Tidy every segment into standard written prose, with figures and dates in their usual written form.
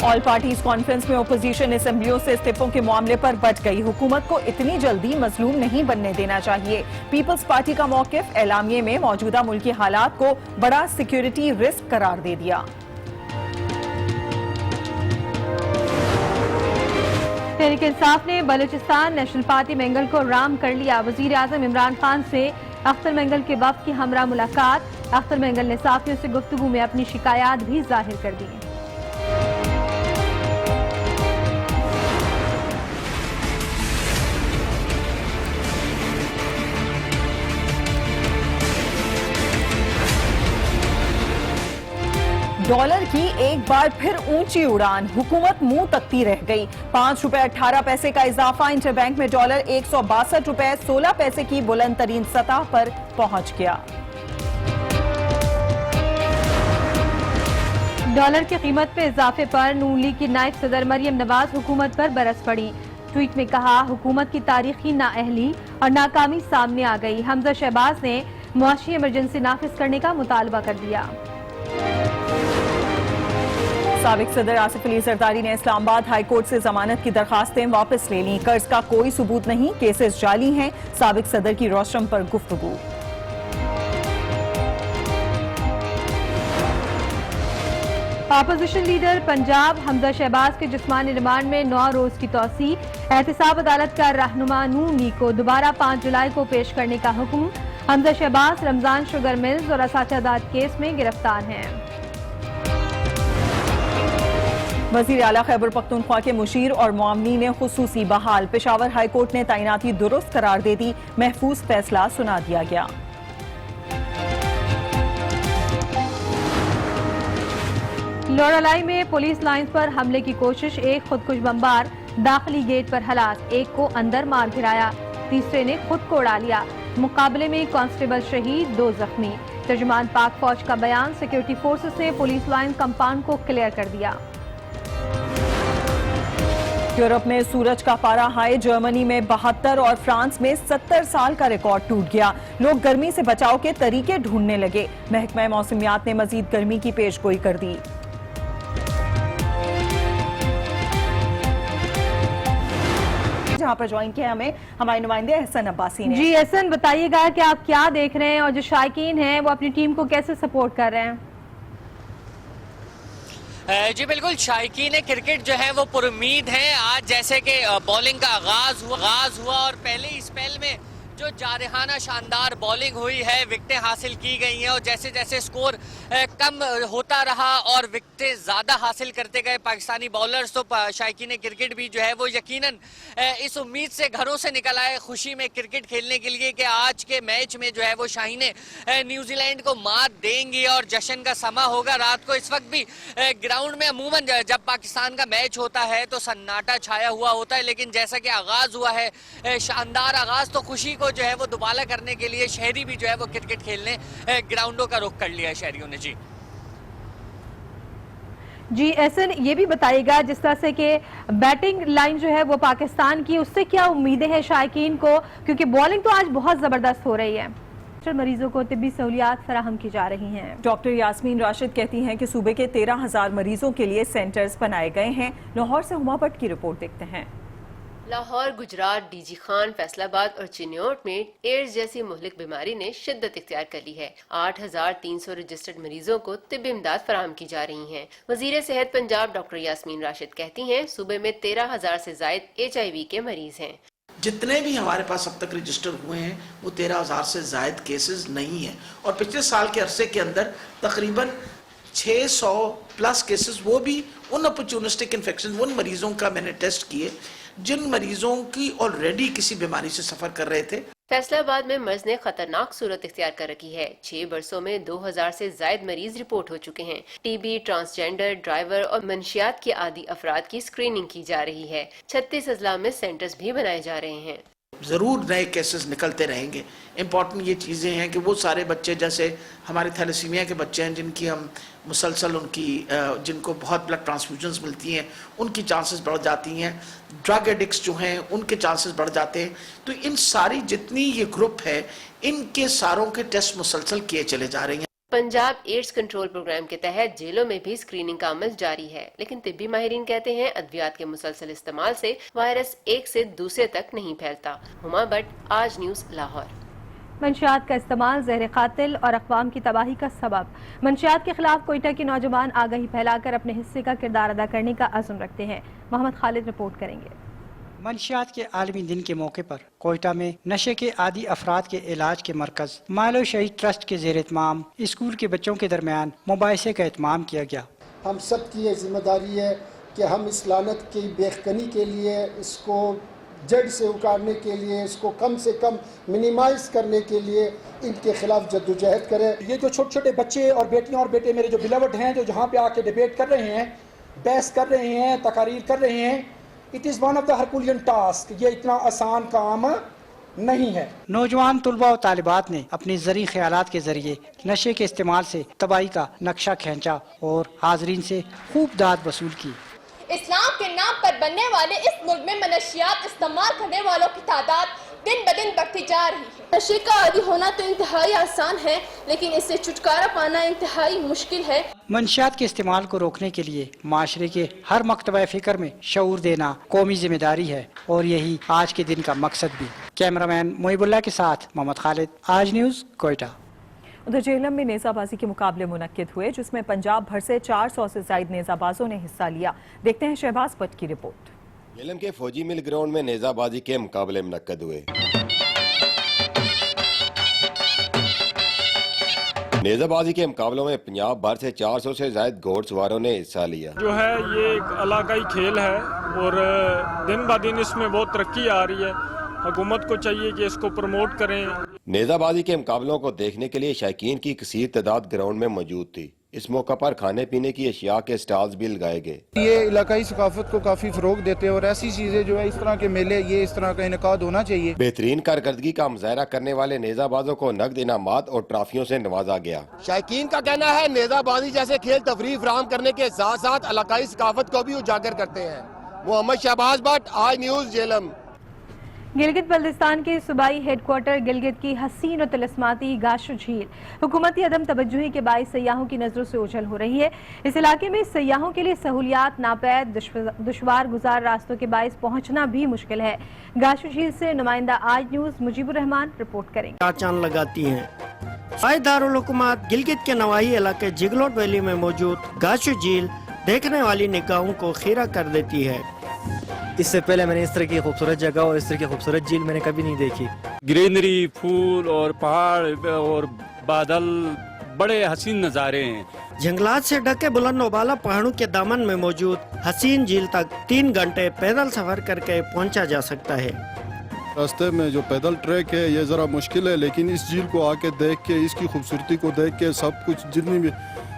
All parties conference में opposition असेंबलियों से इस्तीफों के मामले पर बट गई। हुकूमत को इतनी जल्दी मजलूम नहीं बनने देना चाहिए। पीपल्स पार्टी का मौकिफ, एलामिये में मौजूदा मुल्की हालात को बड़ा सिक्योरिटी रिस्क करार दे दिया। तहरीक इंसाफ ने बलूचिस्तान नेशनल पार्टी मंगल को राम कर लिया। वजीर आजम इमरान खान से अख्तर मंगल के वफ्द की हमरा मुलाकात। अख्तर मंगल ने साफियों से गुफ्तगू में अपनी शिकायत भी जाहिर कर दी। डॉलर की एक बार फिर ऊंची उड़ान, हुकूमत मुंह तकती रह गई। 5 रुपए 18 पैसे का इजाफा, इंटरबैंक में डॉलर 162 रुपए 16 पैसे की बुलंद तरीन सतह पर पहुंच गया। डॉलर की कीमत पे इजाफे पर नून लीग की नायब सदर मरियम नवाज हुकूमत पर बरस पड़ी। ट्वीट में कहा, हुकूमत की तारीखी नाअहली और नाकामी सामने आ गई। हमजा शहबाज ने मुआशी इमरजेंसी नाफिज करने का मुतालबा कर दिया। साबिक सदर आसिफ अली जरदारी ने इस्लामाबाद हाई कोर्ट से जमानत की दरखास्तें वापस ले लीं। कर्ज का कोई सबूत नहीं, केसेस जाली हैं। साबिक सदर की रोस्टम पर गुफ्तगू। अपोजिशन लीडर पंजाब हमजा शहबाज के जिस्मानी रिमांड में 9 रोज की तौसी। एहतिसाब अदालत का रहनुमा नून लीग को दोबारा 5 जुलाई को पेश करने का हुक्म। हमजा शहबाज रमजान शुगर मिल्स और असाचादात केस में गिरफ्तार हैं। वजीर आला खैबर पख्तूनख्वा के मुशीर और मुआवनीन खुसूसी बहाल। पेशावर हाई कोर्ट ने तैनाती दुरुस्त करार दे दी। महफूज फैसला सुना दिया गया। लोरालाई में पुलिस लाइंस पर हमले की कोशिश, एक खुदकुश बमबार दाखिली गेट पर हलाक, एक को अंदर मार गिराया, तीसरे ने खुद को उड़ा लिया। मुकाबले में कांस्टेबल शहीद, 2 जख्मी। तर्जुमान पाक फौज का बयान, सिक्योरिटी फोर्सेस ने पुलिस लाइन कंपाउंड को क्लियर कर दिया। यूरोप में सूरज का पारा हाई, जर्मनी में 72 और फ्रांस में 70 साल का रिकॉर्ड टूट गया। लोग गर्मी से बचाव के तरीके ढूंढने लगे। महकमा मौसमियात ने मजीद गर्मी की पेशगोई कर दी। जहां पर ज्वाइन किया हमें हमारे नुमाइंदे एहसन अब्बासी ने। जी एहसन, बताइएगा कि आप क्या देख रहे हैं और जो शायकीन हैं वो अपनी टीम को कैसे सपोर्ट कर रहे हैं? जी बिल्कुल, शायकीन क्रिकेट जो है वो पुरुम्मीद हैं। आज जैसे कि बॉलिंग का आगाज हुआ और पहले ही स्पेल में जो जारहाना शानदार बॉलिंग हुई है, विकेटें हासिल की गई हैं और जैसे जैसे स्कोर कम होता रहा और विकेटें ज़्यादा हासिल करते गए पाकिस्तानी बॉलर्स, तो शायकीन क्रिकेट भी जो है वो यकीनन इस उम्मीद से घरों से निकल आए खुशी में क्रिकेट खेलने के लिए कि आज के मैच में जो है वो शाहीनें न्यूजीलैंड को मात देंगी और जश्न का समा होगा रात को। इस वक्त भी ग्राउंड में अमूमन जब पाकिस्तान का मैच होता है तो सन्नाटा छाया हुआ होता है, लेकिन जैसा कि आगाज़ हुआ है, शानदार आगाज़, तो खुशी को जो है वो दुबाला करने के लिए शहरी भी जो है वो क्रिकेट खेलने ग्राउंडों का रुख कर लिया है शहरियों ने। जी एहसन, ये भी बताइएगा जिस तरह से कि बैटिंग लाइन जो है वो पाकिस्तान की, उससे क्या उम्मीदें हैं शायकीन को, क्योंकि बॉलिंग तो आज बहुत जबरदस्त हो रही है। मरीजों को तिब्बी सहूलियात फराहम की जा रही हैं। डॉक्टर यास्मीन राशिद कहती हैं कि सूबे के 13,000 मरीजों के लिए सेंटर्स बनाए गए हैं। लाहौर से हुमा भट्ट की रिपोर्ट देखते हैं। लाहौर, गुजरात, डीजी खान, फैसलाबाद और चिन्योट में एड्स जैसी मुहलिक बीमारी ने शिद्दत इख्तियार कर ली है। 8,300 रजिस्टर्ड मरीजों को तिब्बी इमदाद फराहम की जा रही है। वजीर सेहत पंजाब डॉक्टर यास्मीन राशिद कहती हैं, सूबे में 13,000 से जायद HIV के मरीज हैं। जितने भी हमारे पास अब तक रजिस्टर हुए हैं वो 13,000 से जायद केसेस नहीं है और पिछले साल के अरसे के अंदर तकरीबन 600 प्लस केसेस, वो भी उन अपॉर्चुनिस्टिक इन्फेक्शन, उन मरीजों का मैंने टेस्ट किए जिन मरीजों की ऑलरेडी किसी बीमारी से सफर कर रहे थे। फैसलाबाद में मर्ज ने खतरनाक सूरत इख्तियार कर रखी है। 6 बरसों में 2,000 से जायद मरीज रिपोर्ट हो चुके हैं। TB, ट्रांसजेंडर, ड्राइवर और मंशियात के आदि अफराद की स्क्रीनिंग की जा रही है। 36 अजला में सेंटर्स भी बनाए जा रहे हैं। ज़रूर नए केसेस निकलते रहेंगे। इम्पॉर्टेंट ये चीज़ें हैं कि वो सारे बच्चे जैसे हमारे थैलेसीमिया के बच्चे हैं जिनकी हम मुसलसल जिनको बहुत ब्लड ट्रांसफ्यूजन्स मिलती हैं, उनकी चांसेस बढ़ जाती हैं। ड्रग एडिक्ट्स जो हैं उनके चांसेस बढ़ जाते हैं। तो इन सारी जितनी ये ग्रुप है इनके सारों के टेस्ट मुसलसल किए चले जा रहे हैं। पंजाब एड्स कंट्रोल प्रोग्राम के तहत जेलों में भी स्क्रीनिंग का अमल जारी है, लेकिन तिब्बी माहिरीन कहते हैं अद्वियात के मुसलसल इस्तेमाल से वायरस एक से दूसरे तक नहीं फैलता। हुमा भट्ट, आज न्यूज़, लाहौर। मंशियात का इस्तेमाल जहर कातिल और अक़वाम की तबाही का सबब। मंशियात के खिलाफ कोयटा के नौजवान आगाही फैलाकर अपने हिस्से का किरदार अदा करने का अज़्म रखते हैं। मोहम्मद खालिद रिपोर्ट करेंगे। मंशियात के आलमी दिन के मौके पर कोयटा में नशे के आदी अफराद के इलाज के मरकज मालो शहीद ट्रस्ट के ज़ेर इत्माम स्कूल के बच्चों के दरमियान मुबाहिसे का एहतमाम किया गया। हम सब की ये जिम्मेदारी है कि हम इस लानत की बेखनी के लिए, इसको जड़ से उखाड़ने के लिए, इसको कम से कम मिनिमाइज करने के लिए इनके खिलाफ जद्दोजहद करें। ये जो छोटे छोटे बच्चे और बेटियां और बेटे मेरे जो बिलवड हैं, जो जहाँ पे आके डिबेट कर रहे हैं, बहस कर रहे हैं, तकारीर कर रहे हैं, it is one of the herculean task. ये इतना आसान काम नहीं है। नौजवान तुलबा और तालिबात ने अपनी ज़री ख्यालात के जरिए नशे के इस्तेमाल से तबाही का नक्शा खींचा और हाजरीन से खूब दाद वसूल की। इस्लाम के नाम पर बनने वाले इस मुल्क में मनशियात इस्तेमाल करने वालों की तादाद दिन ब दिन बढ़ती जा रही है। नशे का आदी होना तो इंतहाई आसान है, लेकिन इससे छुटकारा पाना इंतहाई मुश्किल है। मंशियात के इस्तेमाल को रोकने के लिए माशरे के हर मकतबा फ़िक्र में शऊर देना कौमी जिम्मेदारी है और यही आज के दिन का मकसद भी। कैमरामैन मोहिबुल्लाह के साथ मोहम्मद खालिद, आज न्यूज़, कोयटा। उधर झेलम में नेज़ाबाजी के मुकाबले मुनक्किद हुए, जिसमें पंजाब भर से 400 से ज्यादा नेज़ाबाजों ने हिस्सा लिया। देखते हैं शहबाज भट्ट की रिपोर्ट। झेलम के फौजी मिल ग्राउंड में नेज़ाबाजी के मुकाबले मुनक्किद हुए। नेज़ाबाजी के मुकाबलों में पंजाब भर से 400 से ज्यादा घोड़सवारों ने हिस्सा लिया। जो है ये एक इलाकाई खेल है और दिन ब दिन इसमें बहुत तरक्की आ रही है। हुकूमत को चाहिए कि इसको प्रमोट करें। नेज़ाबाजी के मुकाबलों को देखने के लिए शायकीन की कसीर तादाद ग्राउंड में मौजूद थी। इस मौका पर खाने पीने की अशिया के स्टॉल्स भी लगाए गए। ये इलाकाई सकाफत को काफी फरोग देते हैं और ऐसी चीजें जो है, इस तरह के मेले, ये इस तरह का इनेकाद होना चाहिए। बेहतरीन कारकर्दगी का मुजाहरा करने वाले नेज़ाबाजों को नकद इनामात और ट्रॉफियों से नवाजा गया। शायकीन का कहना है नेज़ाबाजी जैसे खेल तफरीह फराहम करने के साथ साथ इलाकाई सकाफत को भी उजागर करते हैं। मोहम्मद शहबाज भट्ट, आज न्यूज़, झेलम। गिलगित बल्तिस्तान के सूबाई हेडक्वार्टर गिलगित की हसीन और तिलस्माती गाशो झील हुकूमती अदम तवज्जुही के बाइस सयाहों की नजरों से ओझल हो रही है। इस इलाके में सयाहों के लिए सहूलियात नापैद, दुश्वार गुजार रास्तों के बाइस पहुंचना भी मुश्किल है। गाशो झील से नुमाइंदा आज न्यूज़ मुजीबुर रहमान रिपोर्ट करेंगे। चांद लगाती हैं। दारुल हुकूमत गिलगित के नवाही इलाके जिगलोट वैली में मौजूद गाशो झील देखने वाली निगाहों को खीरा कर देती है। इससे पहले मैंने इस तरह की खूबसूरत जगह और इस तरह की खूबसूरत झील मैंने कभी नहीं देखी। ग्रीनरी, फूल और पहाड़ और बादल, बड़े हसीन नज़ारे हैं। जंगलात से ढके बुलंद उबाला पहाड़ों के दामन में मौजूद हसीन झील तक 3 घंटे पैदल सफर करके पहुंचा जा सकता है। रास्ते में जो पैदल ट्रैक है ये जरा मुश्किल है, लेकिन इस झील को आके देख के, इसकी खूबसूरती को देख के, सब कुछ जितनी भी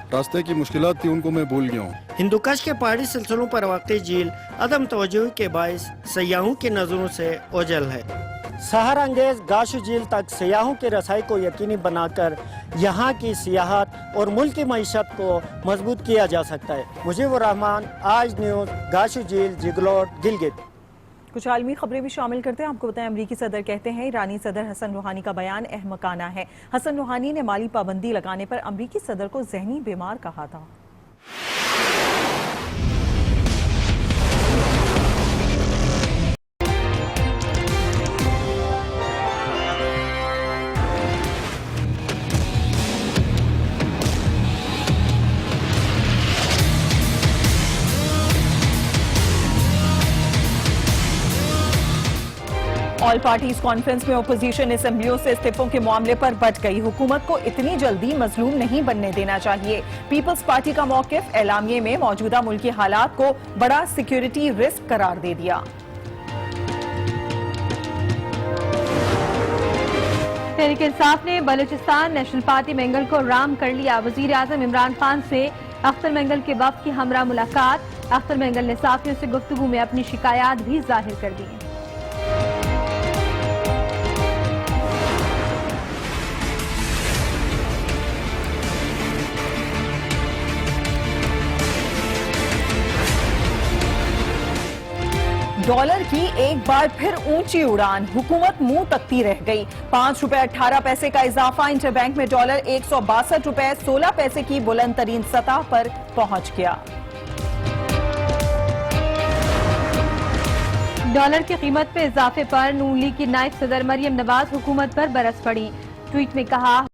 रास्ते की मुश्किलात थी उनको मैं भूल गया हूँ। हिंदुकुश के पहाड़ी सिलसिलों पर वाक़ई झील अदम तवज्जुही के बाइस सयाहों की नजरों से ओझल है। सहर अंगेज गाशो झील तक सयाहों की रसाई को यकीनी बनाकर यहाँ की सियाहत और मुल्क की मईशत को मजबूत किया जा सकता है। मुजीबुर रहमान, आज न्यूज़, गाशो झील, जिगलोट, गिलगित। कुछ आलमी खबरें भी शामिल करते हैं। आपको बताएं, अमरीकी सदर कहते हैं ईरानी सदर हसन रूहानी का बयान अहमकाना है। हसन रूहानी ने माली पाबंदी लगाने पर अमरीकी सदर को ज़हनी बीमार कहा था। ऑल पार्टीज कॉन्फ्रेंस में ओपोजिशन असेंबलियों से इस्तीफों के मामले पर बट गई। हुकूमत को इतनी जल्दी मजलूम नहीं बनने देना चाहिए। पीपल्स पार्टी का मौकिफ एलामिये में मौजूदा मुल्की हालात को बड़ा सिक्योरिटी रिस्क करार दे दिया। तहरीक इंसाफ ने बलूचिस्तान नेशनल पार्टी मंगल को राम कर लिया। वजीर आजम इमरान खान से अख्तर मंगल के वफ्द की हमरा मुलाकात। अख्तर मंगल ने साफियों से गुफ्तगू में अपनी शिकायत भी जाहिर कर दी। डॉलर की एक बार फिर ऊंची उड़ान, हुकूमत मुंह तकती रह गई। 5 रुपए 18 पैसे का इजाफा, इंटरबैंक में डॉलर 162 रुपए 16 पैसे की बुलंद तरीन सतह पर पहुंच गया। डॉलर की कीमत में इजाफे पर नून लीग की नायब सदर मरियम नवाज हुकूमत पर बरस पड़ी। ट्वीट में कहा,